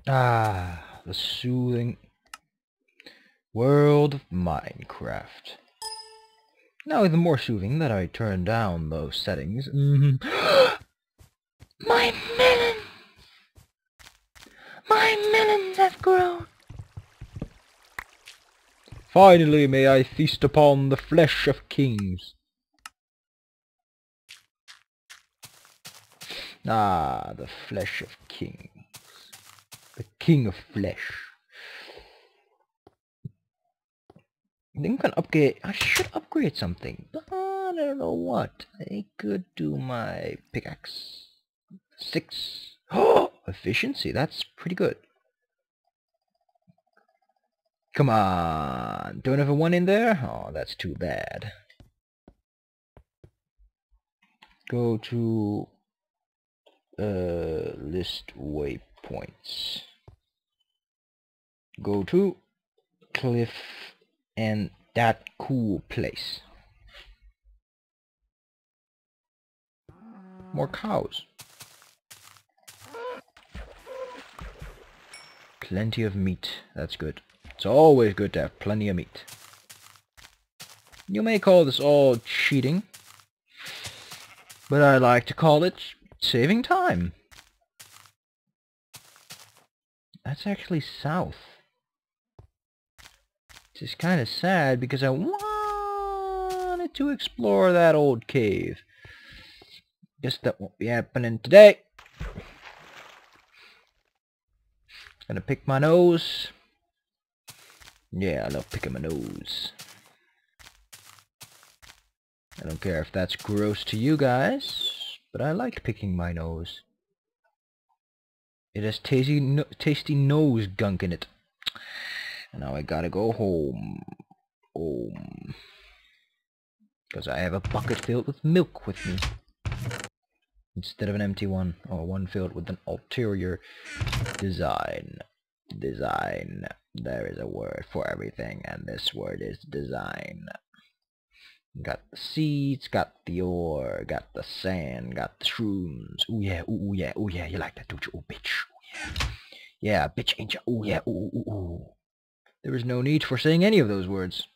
Ah, the soothing world of Minecraft. Now even more soothing that I turn down those settings. My melons! My melons have grown! Finally may I feast upon the flesh of kings. Ah, the flesh of kings. The king of flesh. I think I can upgrade. I should upgrade something, but I don't know what. I could do my pickaxe. 6. Oh, efficiency. That's pretty good. Come on. Don't have a 1 in there? Oh, that's too bad. Go to list waypoints. Go to cliff and that cool place. More cows. Plenty of meat. That's good. It's always good to have plenty of meat. You may call this all cheating, but I like to call it saving time. That's actually south. It's kind of sad because I wanted to explore that old cave. Guess that won't be happening today. Gonna pick my nose. Yeah, I love picking my nose. I don't care if that's gross to you guys, but I like picking my nose. It has tasty nose gunk in it. And now I gotta go home. Home. Because I have a bucket filled with milk with me. Instead of an empty one, or one filled with an ulterior design. Design. There is a word for everything, and this word is design. Got the seeds, got the ore, got the sand, got the shrooms. Ooh yeah, ooh yeah, ooh yeah, you like that, don't you? Ooh bitch, ooh yeah. Yeah, bitch, ain't ya? Ooh yeah, ooh ooh ooh. There is no need for saying any of those words.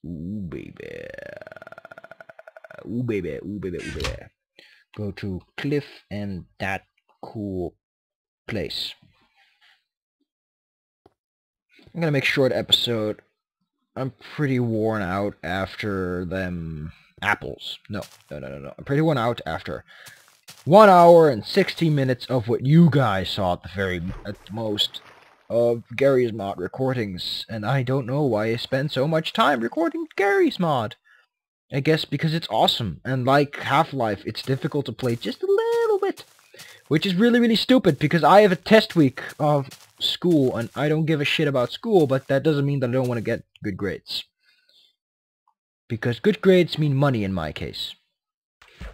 Ooh baby. Ooh baby, ooh baby, ooh baby. Go to cliff and that cool place. I'm gonna make short episode. I'm pretty worn out after them apples. No. I'm pretty worn out after 1 hour and 60 minutes of what you guys saw at the most of Gary's mod recordings, and I don't know why I spend so much time recording Gary's mod. I guess because it's awesome, and like Half-Life, it's difficult to play just a little bit, which is really, really stupid, because I have a test week of school, and I don't give a shit about school, but that doesn't mean that I don't want to get good grades. Because good grades mean money in my case.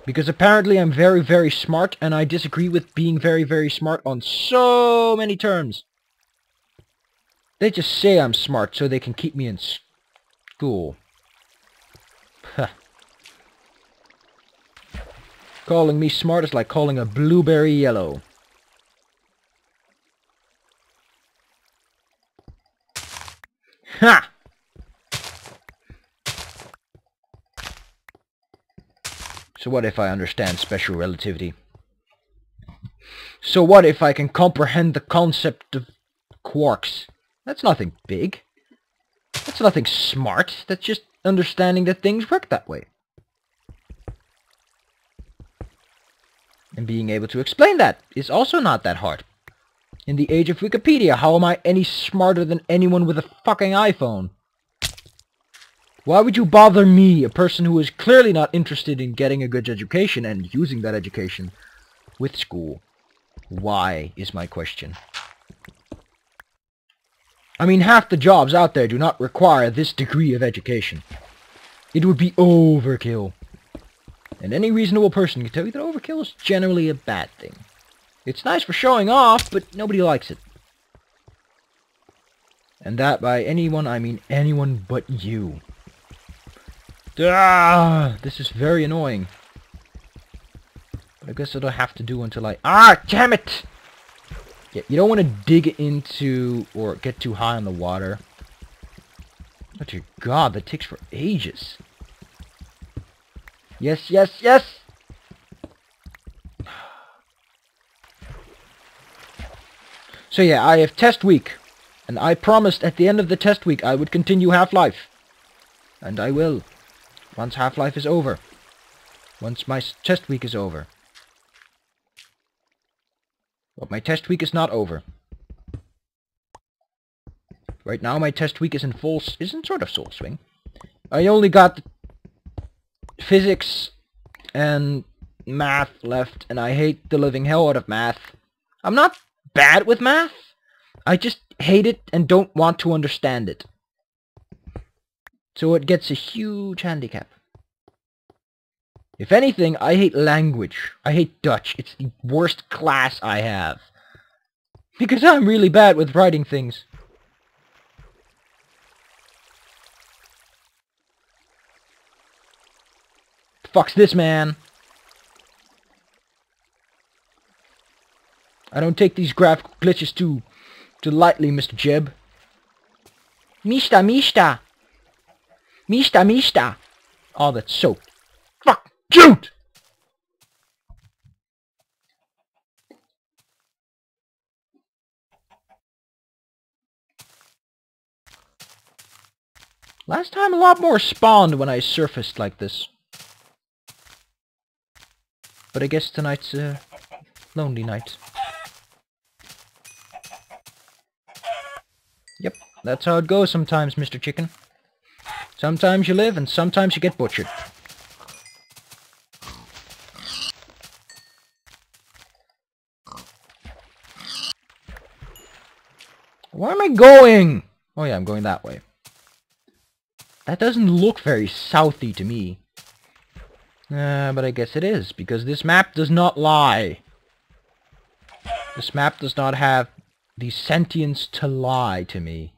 Because apparently I'm very, very smart, and I disagree with being very, very smart on so many terms. They just say I'm smart so they can keep me in school. Huh. Calling me smart is like calling a blueberry yellow. Ha! So what if I understand special relativity? So what if I can comprehend the concept of quarks? That's nothing big. That's nothing smart. That's just understanding that things work that way. And being able to explain that is also not that hard. In the age of Wikipedia, how am I any smarter than anyone with a fucking iPhone? Why would you bother me, a person who is clearly not interested in getting a good education and using that education with school? Why is my question. I mean, half the jobs out there do not require this degree of education. It would be overkill. And any reasonable person can tell you that overkill is generally a bad thing. It's nice for showing off, but nobody likes it. And that by anyone, I mean anyone but you. Ah, this is very annoying. But I guess it'll have to do until I... Ah, damn it! Yeah, you don't want to dig into or get too high on the water. Oh dear God, that takes for ages. Yes, yes, yes! So yeah, I have test week. And I promised at the end of the test week I would continue Half-Life. And I will. Once Half-Life is over. Once my test week is over. But my test week is not over. Right now my test week is in sort of full swing. I only got physics and math left, and I hate the living hell out of math. I'm not bad with math. I just hate it and don't want to understand it. So it gets a huge handicap. If anything, I hate language. I hate Dutch. It's the worst class I have. Because I'm really bad with writing things. The fuck's this, man? I don't take these graphical glitches too lightly, Mr. Jeb. Mista, Mista! Mista, Mista! Oh, that's so fuck cute! Last time a lot more spawned when I surfaced like this. But I guess tonight's a lonely night. Yep, that's how it goes sometimes, Mr. Chicken. Sometimes you live and sometimes you get butchered. Where am I going? Oh yeah, I'm going that way. That doesn't look very southy to me. But I guess it is, because this map does not lie. This map does not have the sentience to lie to me.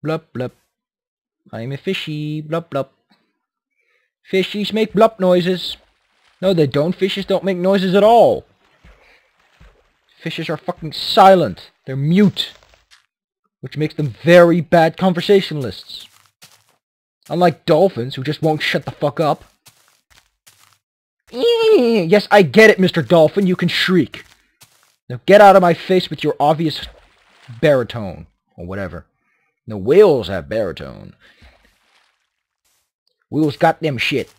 Blup blup. I'm a fishy. Blup blup. Fishies make blup noises. No, they don't. Fishes don't make noises at all. Fishes are fucking silent. They're mute. Which makes them very bad conversationalists. Unlike dolphins, who just won't shut the fuck up. Yes, I get it, Mr. Dolphin. You can shriek. Now get out of my face with your obvious baritone. Or whatever. No, whales have baritone. Whales got them shit.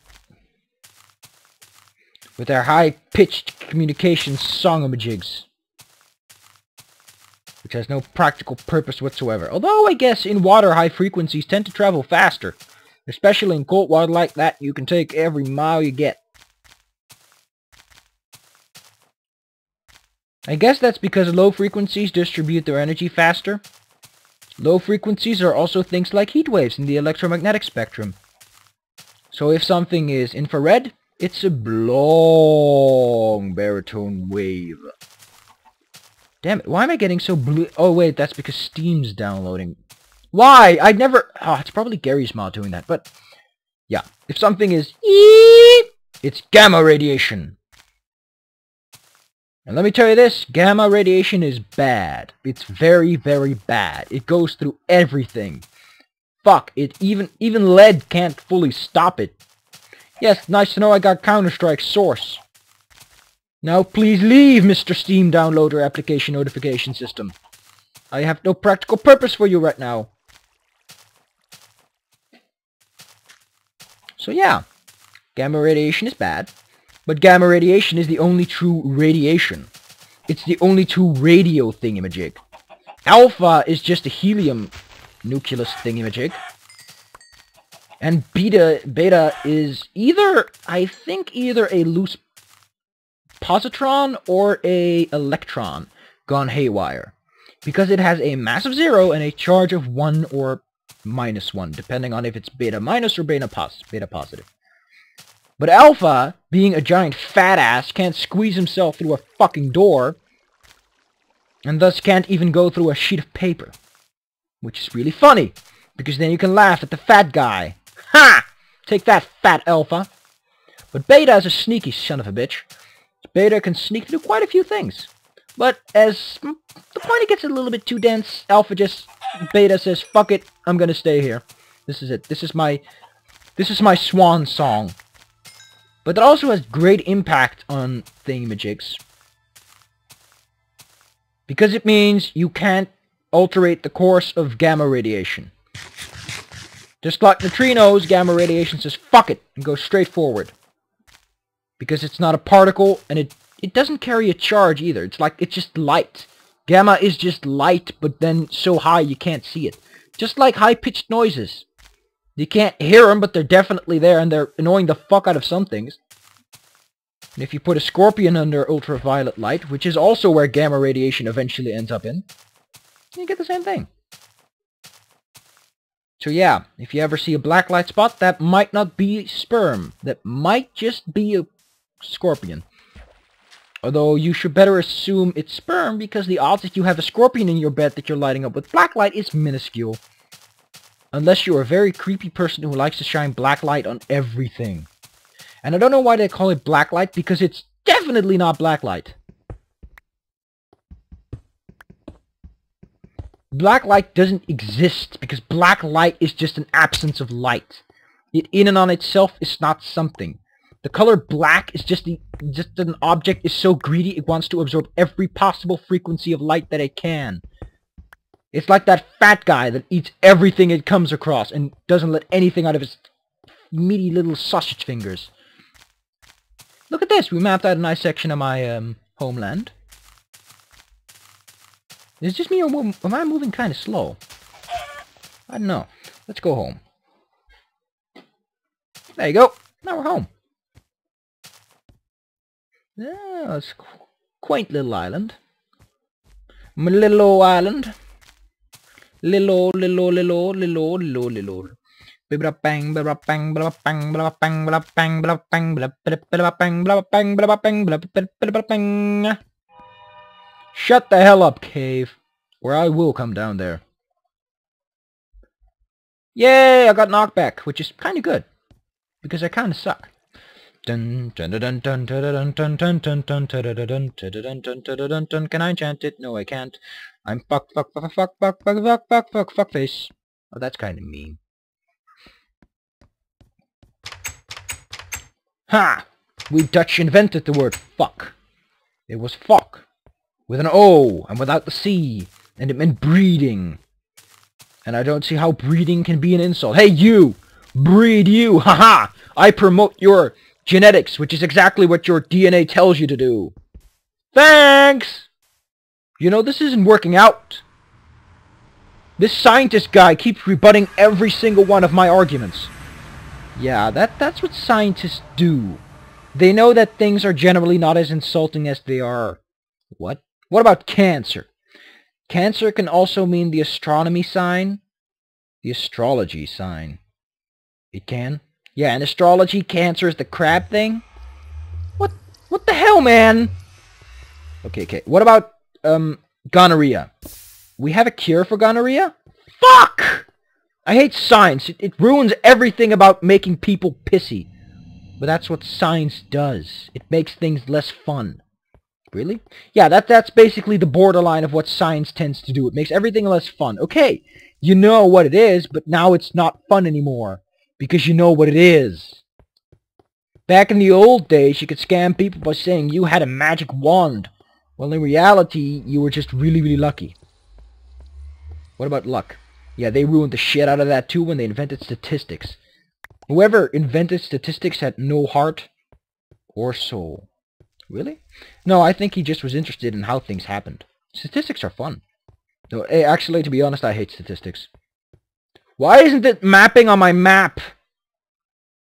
With their high-pitched communication songamajigs. Which has no practical purpose whatsoever. Although, I guess, in water, high frequencies tend to travel faster. Especially in cold water like that, you can take every mile you get. I guess that's because low frequencies distribute their energy faster. Low frequencies are also things like heat waves in the electromagnetic spectrum. So if something is infrared, it's a long baritone wave. Damn it, why am I getting so blue? Oh wait, that's because Steam's downloading. Why? I'd never... Oh, it's probably Gary's mod doing that, but... Yeah, if something is... It's gamma radiation. And let me tell you this, gamma radiation is bad. It's very, very bad. It goes through everything. Fuck, even lead can't fully stop it. Yes, nice to know I got Counter-Strike source. Now please leave, Mr. Steam Downloader Application Notification System. I have no practical purpose for you right now. So yeah, gamma radiation is bad. But gamma radiation is the only true radiation. It's the only true radio thingamajig. Alpha is just a helium nucleus thingamajig. And beta is either, I think, either a loose positron or a electron gone haywire. Because it has a mass of 0 and a charge of 1 or -1, depending on if it's beta minus or beta positive. But Alpha, being a giant fat ass, can't squeeze himself through a fucking door, and thus can't even go through a sheet of paper. Which is really funny, because then you can laugh at the fat guy. Ha! Take that, fat Alpha. But Beta is a sneaky son of a bitch. Beta can sneak through quite a few things. But as the point it gets a little bit too dense, Beta says, fuck it, I'm gonna stay here. This is it. This is my swan song. But it also has great impact on thingamajigs. Because it means you can't alterate the course of gamma radiation. Just like neutrinos, gamma radiation says fuck it and goes straight forward. Because it's not a particle and it doesn't carry a charge either. It's just light. Gamma is just light, but then so high you can't see it. Just like high-pitched noises. You can't hear them, but they're definitely there and they're annoying the fuck out of some things. And if you put a scorpion under ultraviolet light, which is also where gamma radiation eventually ends up in, you get the same thing. So yeah, if you ever see a black light spot, that might not be sperm. That might just be a scorpion. Although you should better assume it's sperm because the odds that you have a scorpion in your bed that you're lighting up with black light is minuscule. Unless you're a very creepy person who likes to shine black light on everything. And I don't know why they call it black light, because it's definitely not black light. Black light doesn't exist, because black light is just an absence of light. It in and on itself is not something. The color black is just an object is so greedy it wants to absorb every possible frequency of light that it can. It's like that fat guy that eats everything it comes across and doesn't let anything out of his meaty little sausage fingers. Look at this, we mapped out a nice section of my homeland. Is it just me or am I moving kind of slow? I don't know. Let's go home. There you go. Now we're home. Yeah, it's a quaint little island. My little old island. Little. Bang, bang, bang, bang, bang, bang, bang, bang, bang, bang. Shut the hell up, cave. Or I will come down there. Yay, I got knockback, which is kind of good. Because I kind of suck. Dun dun dun dun dun dun dun dun dun dun dun dun dun dun. Can I chant it? No, I can't. I'm fuck face. Oh, that's kind of mean. Ha! We Dutch invented the word fuck. It was fuck. With an O, and without the C. And it meant breeding. And I don't see how breeding can be an insult. Hey, you! Breed you! Haha! I promote your genetics, which is exactly what your DNA tells you to do. Thanks! You know, this isn't working out. This scientist guy keeps rebutting every single one of my arguments. Yeah, that's what scientists do. They know that things are generally not as insulting as they are. What? What about cancer? Cancer can also mean the astronomy sign. The astrology sign. It can? Yeah, in astrology, Cancer is the crab thing? What the hell, man? Okay. What about, gonorrhea? We have a cure for gonorrhea? Fuck! I hate science. It ruins everything about making people pissy. But that's what science does. It makes things less fun. Really? Yeah, that's basically the borderline of what science tends to do. It makes everything less fun. Okay, you know what it is, but now it's not fun anymore. Because you know what it is. Back in the old days, you could scam people by saying you had a magic wand. Well, in reality, you were just really, really lucky. What about luck? Yeah, they ruined the shit out of that too when they invented statistics. Whoever invented statistics had no heart or soul. Really? No, I think he just was interested in how things happened. Statistics are fun. No, actually, to be honest, I hate statistics. Why isn't it mapping on my map?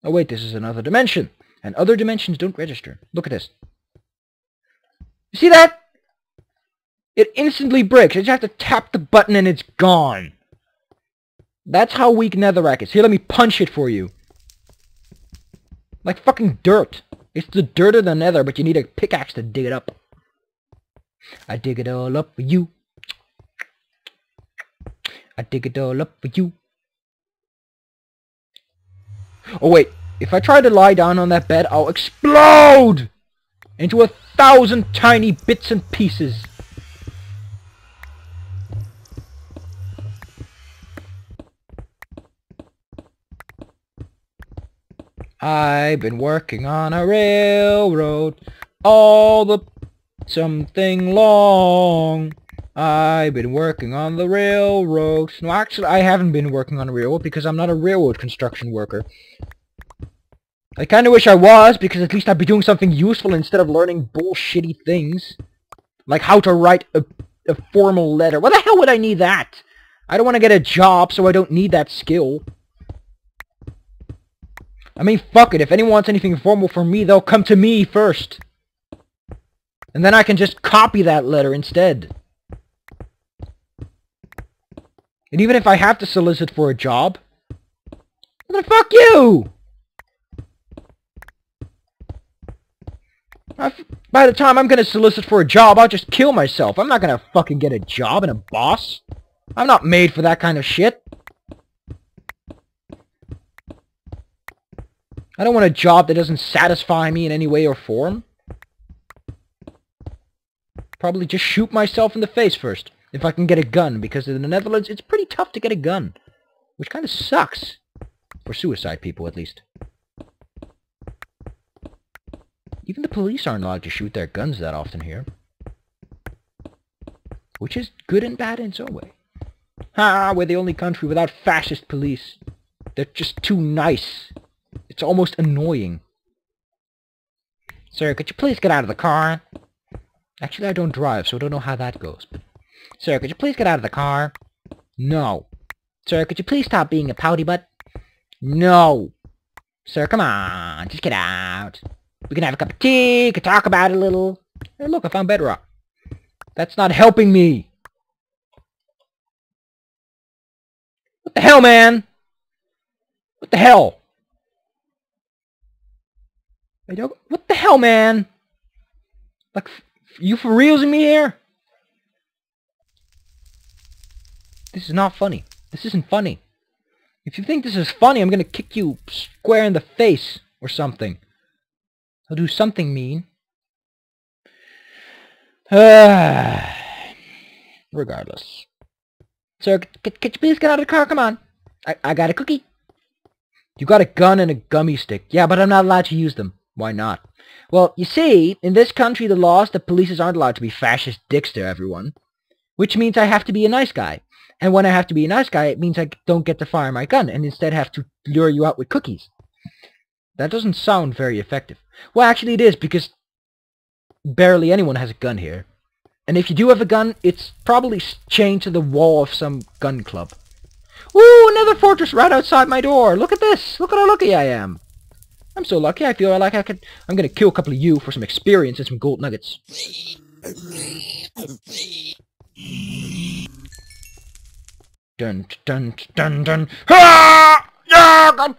Oh wait, this is another dimension. And other dimensions don't register. Look at this. You see that? It instantly breaks. I just have to tap the button and it's gone. That's how weak netherrack is. Here, let me punch it for you. Like fucking dirt. It's the dirt of the nether, but you need a pickaxe to dig it up. I dig it all up for you. I dig it all up for you. Oh wait, if I try to lie down on that bed, I'll explode into 1,000 tiny bits and pieces. I've been working on a railroad all the something long. I've been working on the railroad. No, actually, I haven't been working on a railroad because I'm not a railroad construction worker. I kinda wish I was, because at least I'd be doing something useful instead of learning bullshitty things. Like how to write a formal letter. Why the hell would I need that? I don't want to get a job, so I don't need that skill. I mean, fuck it. If anyone wants anything formal from me, they'll come to me first. And then I can just copy that letter instead. And even if I have to solicit for a job, then fuck you! By the time I'm gonna solicit for a job, I'll just kill myself. I'm not gonna fucking get a job and a boss. I'm not made for that kind of shit. I don't want a job that doesn't satisfy me in any way or form. Probably just shoot myself in the face first, if I can get a gun, because in the Netherlands, it's pretty tough to get a gun. Which kind of sucks. For suicide people, at least. Even the police aren't allowed to shoot their guns that often here. Which is good and bad in its own way. Ha! We're the only country without fascist police. They're just too nice. It's almost annoying. Sir, could you please get out of the car? Actually, I don't drive, so I don't know how that goes. But, sir, could you please get out of the car? No. Sir, could you please stop being a pouty butt? No. Sir, come on. Just get out. We can have a cup of tea, can talk about it a little. Hey, look, I found bedrock. That's not helping me. What the hell, man? What the hell? What the hell, man? Like, you for reals me here? This is not funny. This isn't funny. If you think this is funny, I'm gonna kick you square in the face or something. I'll do something mean. Regardless. Sir, could you please get out of the car? Come on. I got a cookie. You got a gun and a gummy stick. Yeah, but I'm not allowed to use them. Why not? Well, you see, in this country the law is that police aren't allowed to be fascist dicks to everyone. Which means I have to be a nice guy. And when I have to be a nice guy, it means I don't get to fire my gun and instead have to lure you out with cookies. That doesn't sound very effective. Well, actually it is, because barely anyone has a gun here. And if you do have a gun, it's probably chained to the wall of some gun club. Ooh, another fortress right outside my door! Look at this! Look at how lucky I am! I'm so lucky, I feel like I'm gonna kill a couple of you for some experience and some gold nuggets. Dun dun dun dun! Ha! Yeah!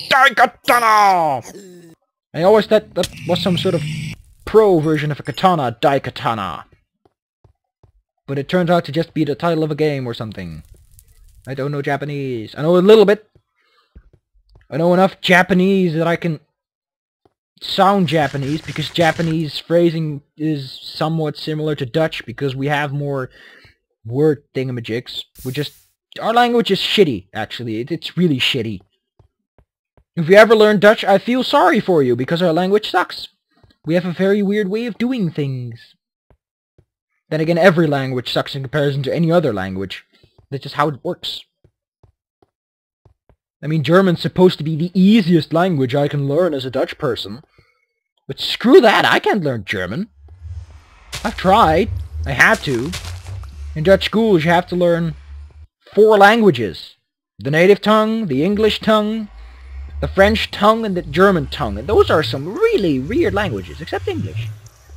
Daikatana! I always thought that was some sort of pro version of a katana, Daikatana. But it turns out to just be the title of a game or something. I don't know Japanese. I know a little bit. I know enough Japanese that I can sound Japanese, because Japanese phrasing is somewhat similar to Dutch, because we have more word thingamajigs. Our language is shitty, actually. It's really shitty. If you ever learn Dutch, I feel sorry for you, because our language sucks. We have a very weird way of doing things. Then again, every language sucks in comparison to any other language. That's just how it works. I mean, German's supposed to be the easiest language I can learn as a Dutch person. But screw that, I can't learn German. I've tried. I had to. In Dutch schools, you have to learn 4 languages. The native tongue, the English tongue, the French tongue, and the German tongue. And those are some really weird languages, except English.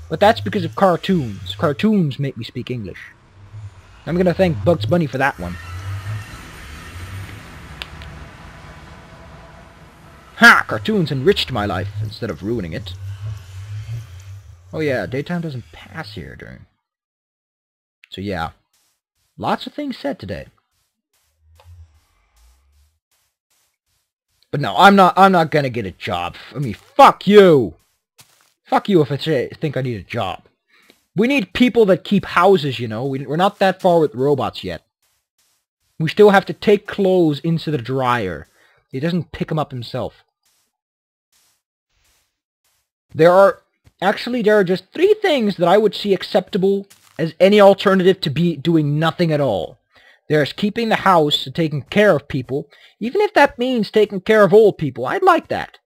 But that's because of cartoons. Cartoons make me speak English. I'm gonna thank Bugs Bunny for that one. Ha! Cartoons enriched my life instead of ruining it. Oh yeah, daytime doesn't pass here during... So yeah. Lots of things said today. But no, I'm not gonna get a job. I mean, fuck you! Fuck you if I think I need a job. We need people that keep houses, you know. We're not that far with robots yet. We still have to take clothes into the dryer. He doesn't pick them up himself. There are just 3 things that I would see acceptable as any alternative to be doing nothing at all. There's keeping the house and taking care of people, even if that means taking care of old people. I'd like that.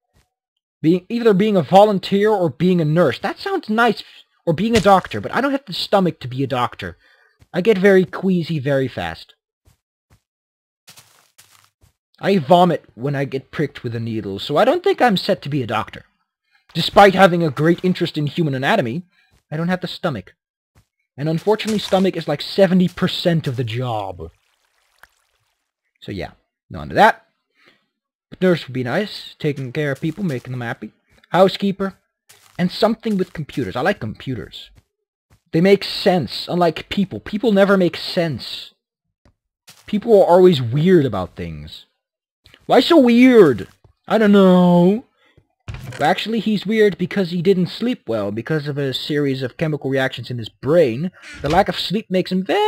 Either being a volunteer or being a nurse. That sounds nice. Or being a doctor, but I don't have the stomach to be a doctor. I get very queasy very fast. I vomit when I get pricked with a needle, so I don't think I'm set to be a doctor. Despite having a great interest in human anatomy, I don't have the stomach. And unfortunately, stomach is like 70% of the job. So yeah, none of that. But nurse would be nice, taking care of people, making them happy. Housekeeper, and something with computers. I like computers. They make sense, unlike people. People never make sense. People are always weird about things. Why so weird? I don't know. Actually, he's weird because he didn't sleep well because of a series of chemical reactions in his brain. The lack of sleep makes him very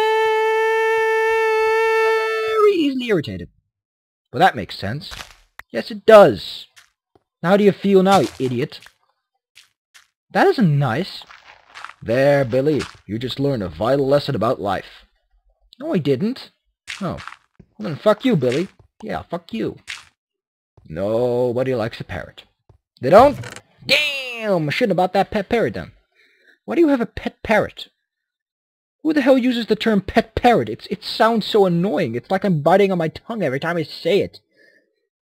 easily irritated. Well, that makes sense. Yes, it does. How do you feel now, you idiot? That isn't nice. There, Billy. You just learned a vital lesson about life. No, I didn't. Oh. Well, then fuck you, Billy. Yeah, fuck you. Nobody likes a parrot. They don't? Damn! I shouldn't have bought that pet parrot then. Why do you have a pet parrot? Who the hell uses the term pet parrot? It sounds so annoying. It's like I'm biting on my tongue every time I say it.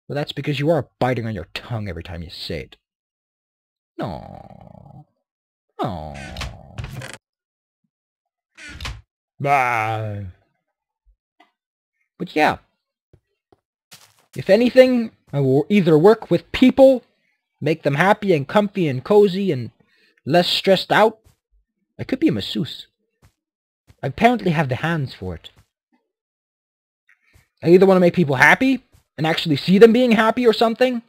Well, that's because you are biting on your tongue every time you say it. No. Oh. Bye. But yeah. If anything, I will either work with people, make them happy and comfy and cozy and less stressed out. I could be a masseuse. I apparently have the hands for it. I either want to make people happy and actually see them being happy or something.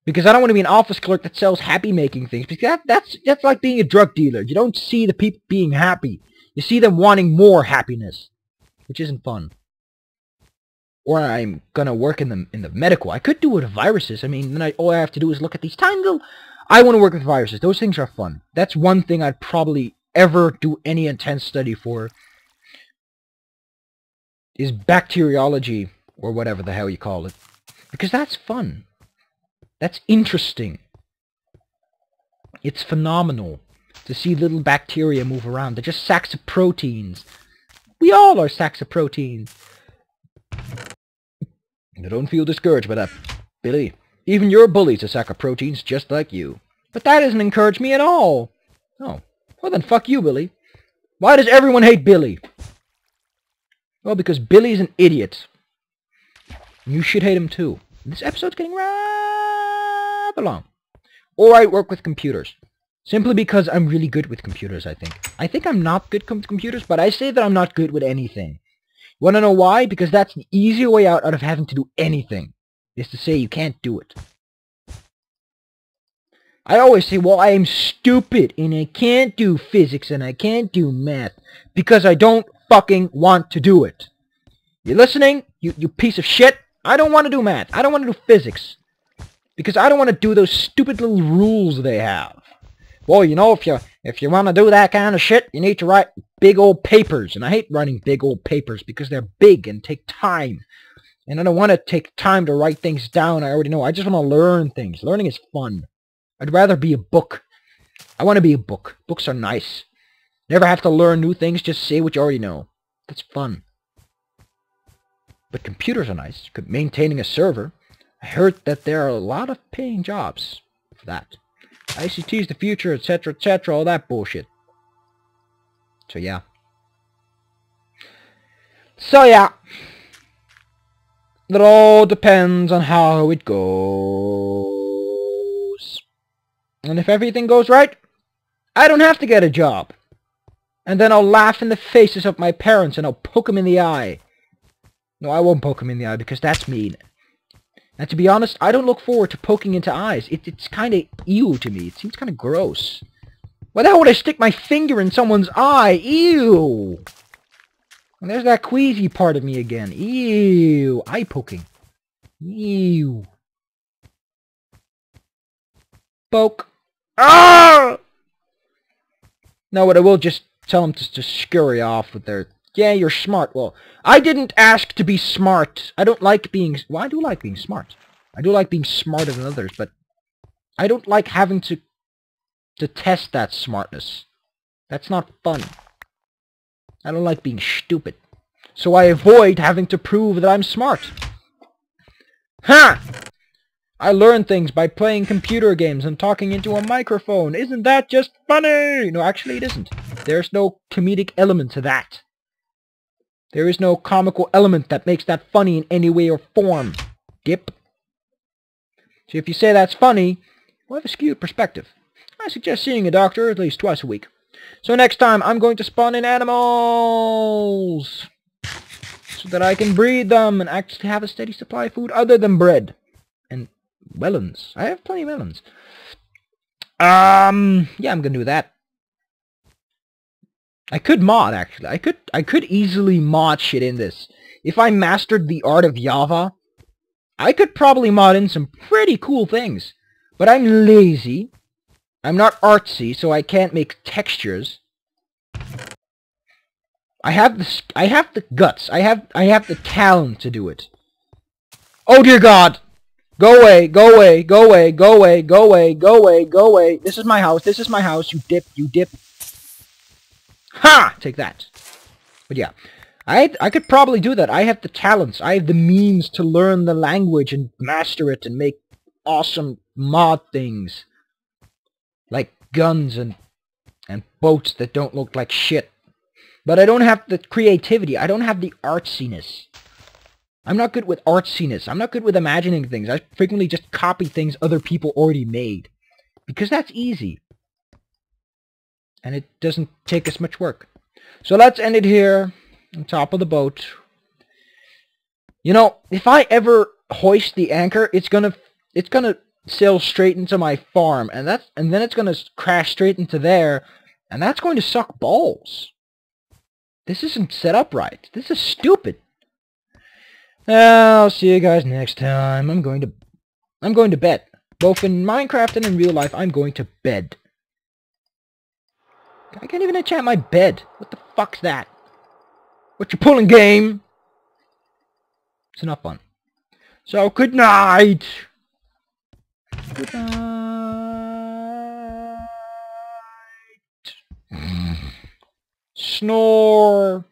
Because I don't want to be an office clerk that sells happy-making things. Because that's like being a drug dealer. You don't see the people being happy. You see them wanting more happiness. Which isn't fun. Or I'm gonna work in the medical. I could do it with viruses. I mean, then all I have to do is look at these tiny little... I want to work with viruses. Those things are fun. That's one thing I'd probably ever do any intense study for. Is bacteriology. Or whatever the hell you call it. Because that's fun. That's interesting. It's phenomenal to see little bacteria move around. They're just sacks of proteins. We all are sacks of proteins. Don't feel discouraged by that, Billy. Even your bully's a sack of proteins just like you. But that doesn't encourage me at all. Oh. Well then, fuck you, Billy. Why does everyone hate Billy? Well, because Billy's an idiot. You should hate him too. This episode's getting rather long. Or I work with computers. Simply because I'm really good with computers, I think. I think I'm not good with computers, but I say that I'm not good with anything. You want to know why? Because that's the easier way out of having to do anything. Is to say you can't do it. I always say, well, I am stupid, and I can't do physics, and I can't do math. Because I don't fucking want to do it. You listening? You piece of shit? I don't want to do math. I don't want to do physics. Because I don't want to do those stupid little rules they have. Well, you know, if you want to do that kind of shit, you need to write big old papers. And I hate writing big old papers because they're big and take time. And I don't want to take time to write things down. I already know. I just want to learn things. Learning is fun. I'd rather be a book. I want to be a book. Books are nice. Never have to learn new things. Just say what you already know. That's fun. But computers are nice. Maintaining a server. I heard that there are a lot of paying jobs for that. ICT is the future, etc., etc., all that bullshit. So yeah. It all depends on how it goes. And if everything goes right, I don't have to get a job. And then I'll laugh in the faces of my parents and I'll poke them in the eye. No, I won't poke them in the eye because that's mean. And to be honest, I don't look forward to poking into eyes. It's kind of ew to me. It seems kind of gross. Why the hell would I stick my finger in someone's eye? Ew! And there's that queasy part of me again. Ew! Eye poking. Ew. Poke. Ah! No, but I will just tell them to scurry off with their... Yeah, you're smart. Well, I didn't ask to be smart. I don't like being... Well, I do like being smart. I do like being smarter than others, but I don't like having to test that smartness. That's not fun. I don't like being stupid. So I avoid having to prove that I'm smart. Ha! I learn things by playing computer games and talking into a microphone. Isn't that just funny? No, actually it isn't. There's no comedic element to that. There is no comical element that makes that funny in any way or form. Gip. So if you say that's funny, we'll have a skewed perspective. I suggest seeing a doctor at least twice a week. So next time, I'm going to spawn in animals! So that I can breed them and actually have a steady supply of food other than bread. And melons. I have plenty of melons. Yeah, I'm gonna do that. I could mod, actually. I could easily mod shit in this. If I mastered the art of Java, I could probably mod in some pretty cool things. But I'm lazy. I'm not artsy, so I can't make textures. I have the guts. I have the talent to do it. Oh dear God! Go away, go away, go away, go away, go away, go away, go away. This is my house, you dip, you dip. Ha! Take that. But yeah, I could probably do that. I have the talents. I have the means to learn the language and master it and make awesome mod things. Like guns and boats that don't look like shit. But I don't have the creativity. I don't have the artsiness. I'm not good with artsiness. I'm not good with imagining things. I frequently just copy things other people already made. Because that's easy. And it doesn't take as much work. So let's end it here. On top of the boat. You know, if I ever hoist the anchor, it's gonna sail straight into my farm. And then it's gonna crash straight into there. And that's going to suck balls. This isn't set up right. This is stupid. I'll see you guys next time. I'm going to bed. Both in Minecraft and in real life, I'm going to bed. I can't even enchant my bed. What the fuck's that? What you pulling, game? It's not fun. So, good night. Good night. Snore.